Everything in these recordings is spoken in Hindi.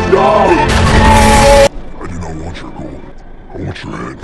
I do not want your gold. I want your head.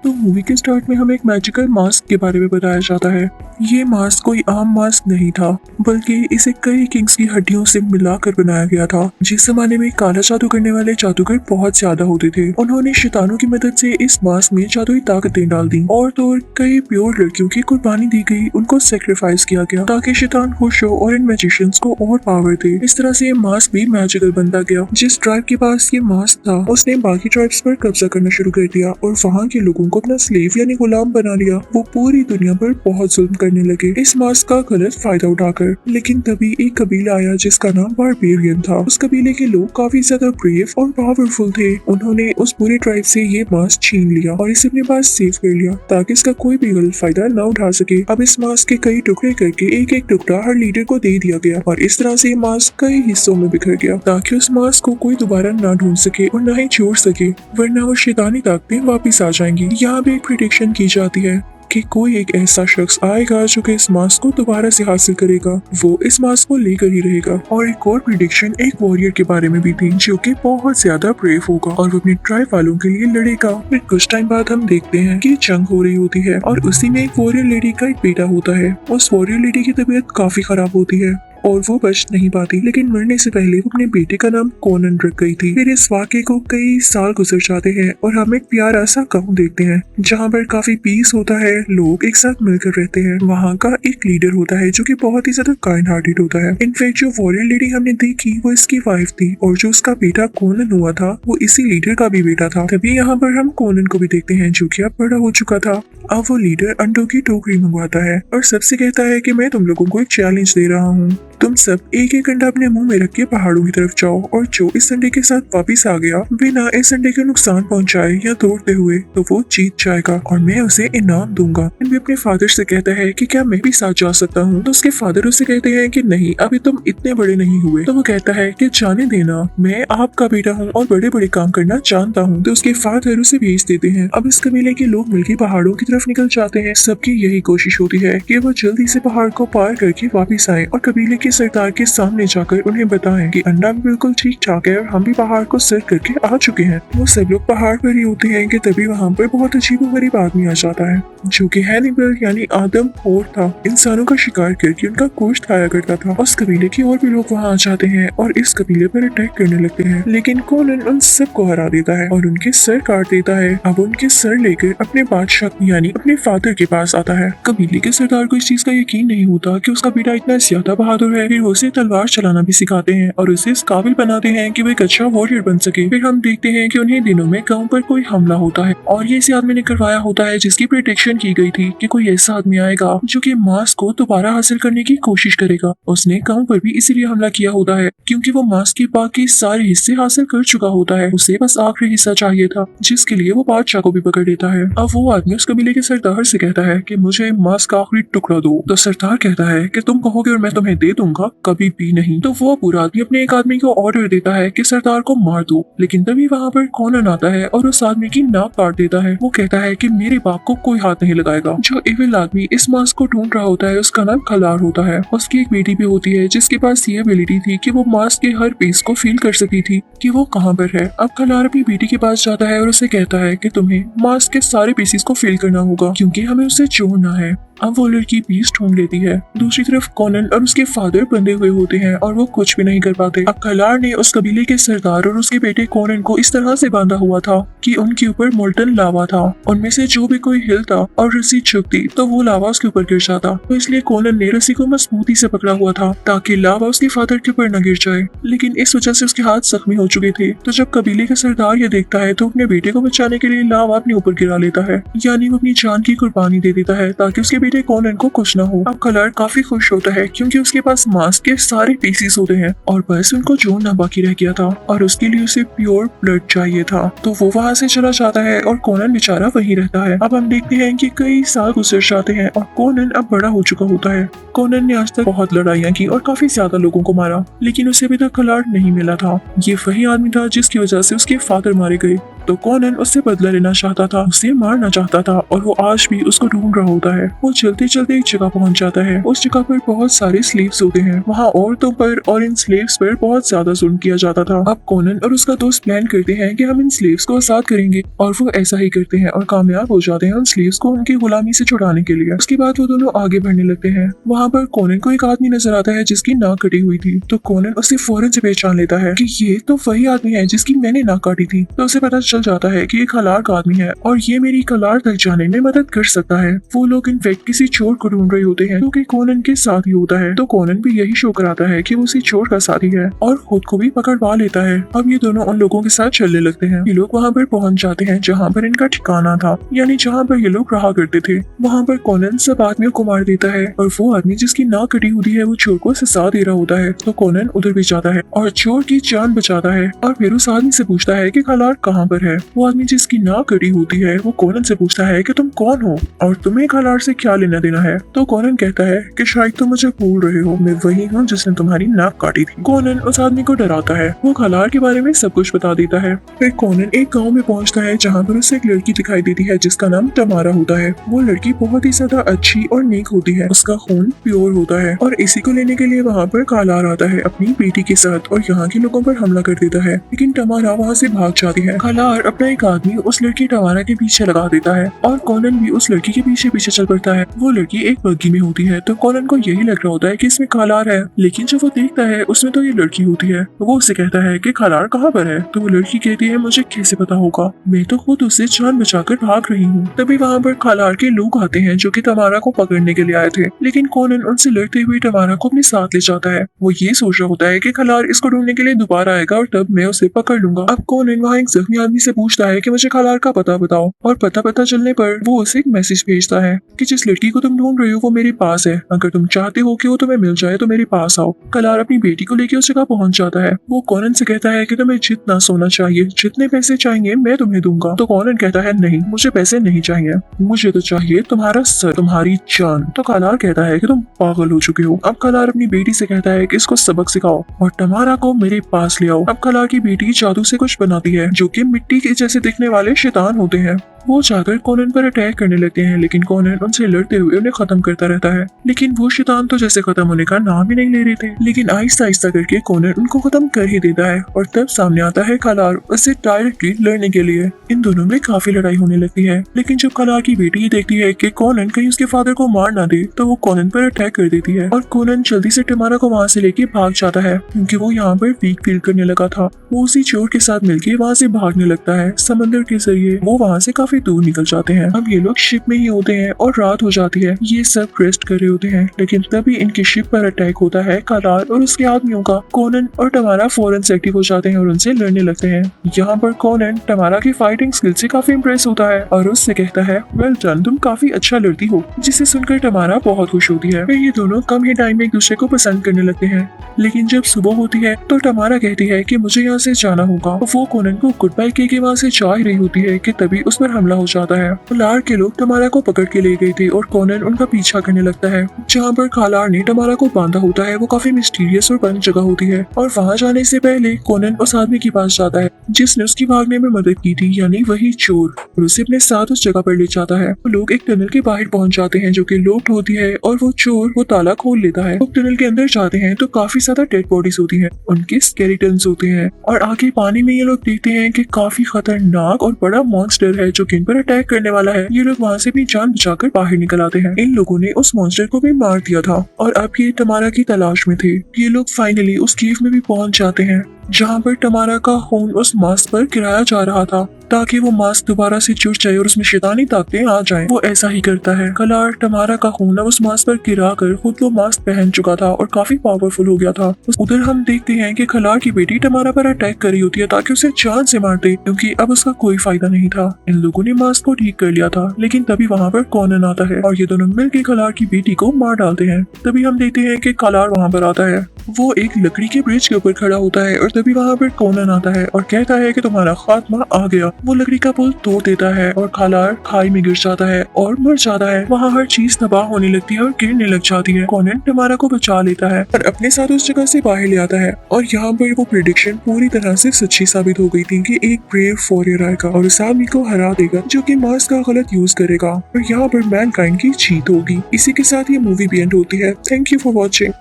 तो मूवी के स्टार्ट में हमें एक मैजिकल मास्क के बारे में बताया जाता है। ये मास्क कोई आम मास्क नहीं था, बल्कि इसे कई किंग्स की हड्डियों से मिलाकर बनाया गया था। जिस जमाने में काला जादू करने वाले जादूगर बहुत ज्यादा होते थे, उन्होंने शैतानों की मदद से इस मास्क में जादुई ताकतें डाल दी और तो और कई प्योर लड़कियों की कुर्बानी दी गई, उनको सेक्रीफाइस किया गया ताकि शैतान खुश हो और इन मैजिशियंस को और पावर दे। इस तरह से ये मास्क भी मैजिकल बनता गया। जिस ट्राइब के पास ये मास्क था, उसने बाकी ट्राइब्स पर कब्जा करना शुरू कर दिया और वहाँ के लोगों को अपना स्लेव यानी गुलाम बना लिया। वो पूरी दुनिया पर बहुत जुल्म करने लगे इस मास्क का गलत फायदा उठाकर। लेकिन तभी एक कबीला आया जिसका नाम बारबेरियन था। उस कबीले के लोग काफी ज्यादा ब्रेव और पावरफुल थे। उन्होंने उस पूरे ट्राइब से ये मास्क छीन लिया और इसे अपने पास सेव कर लिया ताकि इसका कोई भी गलत फायदा न उठा सके। अब इस मास्क के कई टुकड़े करके एक एक टुकड़ा हर लीडर को दे दिया गया और इस तरह से ये मास्क कई हिस्सों में बिखर गया ताकि उस मास्क को कोई दोबारा ना ढूंढ सके और न ही छोड़ सके, वरना वो शैतानी ताकतें वापिस आ जाएंगी। यहाँ भी एक प्रिडिक्शन की जाती है कि कोई एक ऐसा शख्स आएगा जो कि इस मास्क को दोबारा से हासिल करेगा। वो इस मास्क को लेकर ही रहेगा। और एक और प्रिडिक्शन एक वॉरियर के बारे में भी थी जो कि बहुत ज्यादा ब्रेव होगा और वो अपने ट्राइब वालों के लिए लड़ेगा। फिर कुछ टाइम बाद हम देखते हैं कि जंग हो रही होती है और उसी में एक वॉरियर लेडी का एक बेटा होता है। उस वॉरियर लेडी की तबीयत काफी खराब होती है और वो बच नहीं पाती, लेकिन मरने से पहले वो अपने बेटे का नाम कोनन रख गई थी। फिर इस वाक़े को कई साल गुजर जाते हैं और हम एक प्यारा सा गाँव देखते हैं जहाँ पर काफी पीस होता है, लोग एक साथ मिलकर रहते हैं। वहाँ का एक लीडर होता है जो कि बहुत ही ज्यादा काइंड हार्टेड होता है। इनफैक्ट जो वॉरियर लेडी हमने देखी वो इसकी वाइफ थी और जो उसका बेटा कोनन हुआ था वो इसी लीडर का भी बेटा था। तभी यहाँ पर हम कोनन को भी देखते हैं जो कि अब बड़ा हो चुका था। अब वो लीडर अंडों की टोकरी मंगवाता है और सबसे कहता है कि मैं तुम लोगों को एक चैलेंज दे रहा हूँ, तुम सब एक एक अंडा अपने मुंह में रख के पहाड़ों की तरफ जाओ और जो इस अंडे के साथ वापिस आ गया बिना इस अंडे के नुकसान पहुंचाए या तोड़ते हुए, तो वो जीत जाएगा और मैं उसे इनाम दूंगा। भी अपने फादर से कहता है कि क्या मैं भी साथ जा सकता हूँ, तो उसके फादर उसे कहते हैं कि नहीं, अभी तुम इतने बड़े नहीं हुए। तो वो कहता है कि जाने देना, मैं आपका बेटा हूँ और बड़े बड़े काम करना जानता हूँ। तो उसके फादर उसे भेज देते हैं। अब इस कबीले के लोग मिलकर पहाड़ों की तरफ निकल जाते हैं। सबकी यही कोशिश होती है कि वो जल्दी से पहाड़ को पार करके वापिस आए और कबीले के सरदार के सामने जाकर उन्हें बताएं कि अंडा भी बिल्कुल ठीक ठाक है और हम भी पहाड़ को सर करके आ चुके हैं। वो सब लोग पहाड़ पर ही होते हैं कि तभी वहाँ पर बहुत अजीबोगरीब आदमी आ जाता है जो कि हैनिबल यानी आदमखोर था। इंसानों का शिकार करके उनका गोश्त खाया करता था। उस कबीले के और भी लोग वहाँ आ जाते हैं और इस कबीले पर अटैक करने लगते हैं, लेकिन कोनन उन सबको हरा देता है और उनके सर काट देता है। अब उनके सर लेकर अपने बादशाह यानी अपने फादर के पास आता है। कबीले के सरदार को इस चीज का यकीन नहीं होता कि उसका बेटा इतना ज्यादा बहादुर है। फिर उसे तलवार चलाना भी सिखाते हैं और उसे इस काबिल बनाते हैं कि वो एक अच्छा वॉरियर बन सके। फिर हम देखते हैं कि उन्हीं दिनों में गांव पर कोई हमला होता है और ये इसी आदमी ने करवाया होता है जिसकी प्रिडिक्शन की गई थी कि कोई ऐसा आदमी आएगा जो कि मास्क को दोबारा हासिल करने की कोशिश करेगा। उसने गांव पर भी इसीलिए हमला किया होता है क्योंकि वो मास्क के बाकी सारे हिस्से हासिल कर चुका होता है। उसे बस आखिरी हिस्सा चाहिए था जिसके लिए वो बादशाह को भी पकड़ लेता है। अब वो आदमी उस कबीले के सरदार से कहता है कि मुझे मास्क का आखिरी टुकड़ा दो। तो सरदार कहता है कि तुम कहोगे और मैं तुम्हें दे दूंगा, कभी भी नहीं। तो वो पूरा आदमी अपने एक आदमी को ऑर्डर देता है कि सरदार को मार दो, लेकिन तभी वहाँ पर कोनन आता है और उस आदमी की नाक काट देता है। वो कहता है कि मेरे बाप को कोई हाथ नहीं लगाएगा। जो इविल आदमी इस मास्क को ढूंढ रहा होता है उसका नाम खलार होता है। उसकी एक बेटी भी होती है जिसके पास ये एबिलिटी थी कि वो मास्क के हर पीस को फील कर सकती थी कि वो कहाँ पर है। अब खलार अपनी बेटी के पास जाता है और उसे कहता है कि तुम्हें मास्क के सारे पीसेस को फील करना होगा क्योंकि हमें उसे जोड़ना है। अब वो लड़की पीस ढूंढ लेती है। दूसरी तरफ कोनन और उसके फादर बंधे हुए होते हैं और वो कुछ भी नहीं कर पाते। अब खलार ने उस कबीले के सरदार और उसके बेटे कोनन को इस तरह से बांधा हुआ था कि उनके ऊपर मोल्टन लावा था। उनमें से जो भी कोई हिलता और रस्सी छुपती तो वो लावा उसके ऊपर गिर जाता। तो इसलिए कोनन ने रस्सी को मजबूती से पकड़ा हुआ था ताकि लावा उसके फादर के ऊपर न गिर जाए, लेकिन इस वजह से उसके हाथ जख्मी हो चुके थे। तो जब कबीले का सरदार ये देखता है तो अपने बेटे को बचाने के लिए लावा अपने ऊपर गिरा लेता है, यानी वो अपनी जान की कुर्बानी दे देता है ताकि उसके बेटे कोनन को कुछ न हो। अब कलर काफी खुश होता है क्योंकि उसके पास मास्क के सारे पीसीस होते हैं और बस उनको जोड़ना बाकी रह गया था और उसके लिए उसे प्योर ब्लड चाहिए था। तो वो वहाँ से चला जाता है और कोनन बेचारा वहीं रहता है। अब हम देखते हैं कि कई साल गुजर जाते हैं और कोनन अब बड़ा हो चुका होता है। कोनन ने आज तक बहुत लड़ाइयाँ की और काफी ज्यादा लोगों को मारा, लेकिन उसे अभी तक कलर नहीं मिला था। ये वही आदमी था जिसकी वजह से उसके फादर मारे गए। तो कोनन उससे बदला लेना चाहता था, उसे मारना चाहता था और वो आज भी उसको ढूंढ रहा होता है। वो चलते चलते एक जगह पहुंच जाता है। उस जगह पर बहुत सारे स्लेव्स होते हैं। वहाँ औरतों पर और इन स्लेव्स पर बहुत ज्यादा जुल्म किया जाता था। अब कोनन और उसका दोस्त प्लान करते हैं कि हम इन स्लेव्स को आजाद करेंगे और वो ऐसा ही करते हैं और कामयाब हो जाते हैं उन स्लेव्स को उनकी गुलामी से छुड़ाने के लिए। उसके बाद वो दोनों आगे बढ़ने लगते हैं। वहाँ पर कोनन को एक आदमी नजर आता है जिसकी नाक कटी हुई थी। तो कोनन उसे फौरन से पहचान लेता है कि ये तो वही आदमी है जिसकी मैंने नाक काटी थी। तो उसे पता चल जाता है कि कलार का आदमी है और ये मेरी कलार तक जाने में मदद कर सकता है। वो लोग इनफेक्ट किसी चोर को ढूंढ रहे होते हैं जो कि कोनन के साथ ही होता है। तो कोनन भी यही शो कराता है कि वो उसी चोर का साथी है और खुद को भी पकड़वा लेता है। अब ये दोनों उन लोगों के साथ चलने लगते हैं। ये लोग वहाँ पर पहुंच जाते हैं जहाँ पर इनका ठिकाना था, यानी जहाँ पर ये लोग रहा करते थे। वहाँ पर कोनन सब आदमियों को मार देता है और वो आदमी जिसकी नाक कटी होती है वो चोर को सजा दे रहा होता है। तो कोनन उधर भी जाता है और चोर की जान बचाता है और फिर उस आदमी से पूछता है कि कलार कहाँ पर है। वो आदमी जिसकी नाक कटी होती है वो कोनन से पूछता है कि तुम कौन हो और तुम्हें कलार से क्या लेना देना है। तो कोनन कहता है कि शायद तुम मुझे भूल रहे हो, मैं वही हूँ जिसने तुम्हारी नाक काटी थी। कोनन उस आदमी को डराता है। वो कलार के बारे में सब कुछ बता देता है। फिर कोनन एक गाँव में पहुँचता है जहाँ पर उसे एक लड़की दिखाई देती है जिसका नाम टमारा होता है। वो लड़की बहुत ही ज्यादा अच्छी और नेक होती है। उसका खून प्योर होता है और इसी को लेने के लिए वहाँ पर कलार आता है अपनी बेटी के साथ और यहाँ के लोगों पर हमला कर देता है। लेकिन टमारा वहाँ से भाग जाती है। कलार अपना एक आदमी उस लड़की टमारा के पीछे लगा देता है और कोनन भी उस लड़की के पीछे पीछे चल पड़ता है। वो लड़की एक बग्गी में होती है तो कोनन को यही लग रहा होता है कि इसमें कलार है, लेकिन जब वो देखता है उसमें तो ये लड़की होती है। वो उससे कहता है कि कलार कहाँ पर है। तो वो लड़की कहती है मुझे कैसे पता होगा, मैं तो खुद उससे जान बचाकर भाग रही हूँ। तभी वहाँ पर कलार के लोग आते हैं जो कि टमारा को पकड़ने के लिए आए थे, लेकिन कोनन उनसे लड़ते हुए टमारा को अपने साथ ले जाता है। वो ये सोच रहा होता है कि कलार इसको ढूंढने के लिए दोबारा आएगा और तब मैं उसे पकड़ लूंगा। अब कोनन वहाँ एक जख्मी आदमी से पूछता है कि मुझे कलार का पता बताओ और पता चलने पर वो उसे एक मैसेज भेजता है कि जिस लड़की को तुम ढूंढ रहे हो वो मेरे पास है, अगर तुम चाहते हो कि वो तुम्हें मिल जाए तो मेरे पास आओ। कलार अपनी बेटी को लेकर उस जगह पहुंच जाता है। वो कोनन से कहता है कि तुम्हें जितना सोना चाहिए, जितने पैसे चाहिए मैं तुम्हें दूंगा। तो कोनन कहता है नहीं, मुझे पैसे नहीं चाहिए, मुझे तो चाहिए तुम्हारा सर, तुम्हारी जान। तो कलार कहता है कि तुम पागल हो चुके हो। अब कलार अपनी बेटी से कहता है कि इसको सबक सिखाओ और टमारा को मेरे पास ले आओ। अब कलार की बेटी जादू से कुछ बनाती है जो कि मिट्टी के जैसे दिखने वाले शैतान होते हैं। वो जाकर कोनन पर अटैक करने लगते हैं, लेकिन कोनन उनसे लड़ते हुए उन्हें खत्म करता रहता है। लेकिन वो शैतान तो जैसे खत्म होने का नाम ही नहीं ले रहे थे। लेकिन आहिस्ता आहिस्ता करके कोनन उनको खत्म कर ही देता है और तब सामने आता है कलार उससे डायरेक्टली लड़ने के लिए। इन दोनों में काफी लड़ाई होने लगती है, लेकिन जब कलार की बेटी ये देखती है कि कोनन कहीं उसके फादर को मार ना दे तो वो कोनन पर अटैक कर देती है और कोनन जल्दी से टमारा को वहाँ से लेके भाग जाता है क्योंकि वो यहाँ पर वीक फील करने लगा था। वो उसी चोर के साथ मिलकर वहाँ से भागने लगता है। समंदर के जरिए वो वहाँ से काफी दूर निकल जाते हैं। अब ये लोग शिप में ही होते हैं और रात हो जाती है। ये सब रेस्ट कर रहे होते हैं, लेकिन तभी इनकी शिप पर अटैक होता है। कलार और उसके आदमियों का। कोनन और टमारा फौरन से एक्टिव हो जाते हैं और उनसे लड़ने लगते हैं। यहाँ पर कोनन टमारा की फाइटिंग स्किल से काफी इम्प्रेस होता है और उससे कहता है वेल डन, तुम काफी अच्छा लड़ती हो, जिसे सुनकर टमारा बहुत खुश होती है। फिर ये दोनों कम ही टाइम में एक दूसरे को पसंद करने लगते हैं। लेकिन जब सुबह होती है तो टमारा कहती है कि मुझे यहाँ से जाना होगा। वो कोनन को गुड बाय कह के वहाँ से जा ही रही होती है कि तभी उस पर हमला हो जाता है। कलार के लोग टमारा को पकड़ के ले गए थे और कोनन उनका पीछा करने लगता है। जहाँ पर कलार ने टमारा को बांधा होता है वो काफी मिस्टीरियस और बंद जगह होती है और वहाँ जाने से पहले कोनन उस आदमी के पास जाता है जिसने उसकी भागने में मदद की थी, यानी वही चोर, और उसे अपने साथ उस जगह पर ले जाता है। वो लोग एक टनल के बाहर पहुंच जाते हैं जो कि लॉक्ड होती है और वो चोर वो ताला खोल लेता है। वो टनल के अंदर जाते हैं तो काफी ज्यादा डेड बॉडीज होती हैं, उनके स्केलेटन्स होते हैं और आगे पानी में ये लोग देखते हैं कि काफी खतरनाक और बड़ा मॉन्स्टर है जो कि इन पर अटैक करने वाला है। ये लोग वहाँ से भी जान बचाकर बाहर निकल आते हैं। इन लोगों ने उस मॉन्स्टर को भी मार दिया था और अब ये टमारा की तलाश में थे। ये लोग फाइनली उस केव में भी पहुंच जाते हैं जहाँ पर टमारा का खून उस मास्क पर गिराया जा रहा था ताकि वो मास्क दोबारा से जुड़ जाए और उसमें शैतानी ताकतें आ जाएं। वो ऐसा ही करता है। कलार टमारा का खून उस मास्क पर गिरा कर खुद वो मास्क पहन चुका था और काफी पावरफुल हो गया था। उधर हम देखते हैं कि कलार की बेटी टमारा पर अटैक कर रही होती है ताकि उसे जान से मार दे, क्योंकि अब उसका कोई फायदा नहीं था। इन लोगों ने मास्क को ठीक कर लिया था, लेकिन तभी वहाँ पर कॉनन आता है और ये दोनों मिलकर कलार की बेटी को मार डालते हैं। तभी हम देखते हैं कि कलार वहाँ पर आता है। वो एक लकड़ी के ब्रिज के ऊपर खड़ा होता है और तभी वहाँ पर कॉनन आता है और कहता है कि तुम्हारा खात्मा आ गया। वो लकड़ी का पुल तोड़ देता है और कलार खाई में गिर जाता है और मर जाता है। वहाँ हर चीज तबाह होने लगती है और गिरने लग जाती है। कॉनन टमारा को बचा लेता है और अपने साथ उस जगह से बाहर ले आता है और यहाँ पर वो प्रेडिक्शन पूरी तरह से सच्ची साबित हो गई थी कि एक ब्रेव वॉरियर आएगा और उस आदमी को हरा देगा जो कि मास्क का गलत यूज करेगा और यहाँ पर मैनकाइंड की जीत होगी। इसी के साथ ये मूवी भी एंड होती है। Thank you for watching.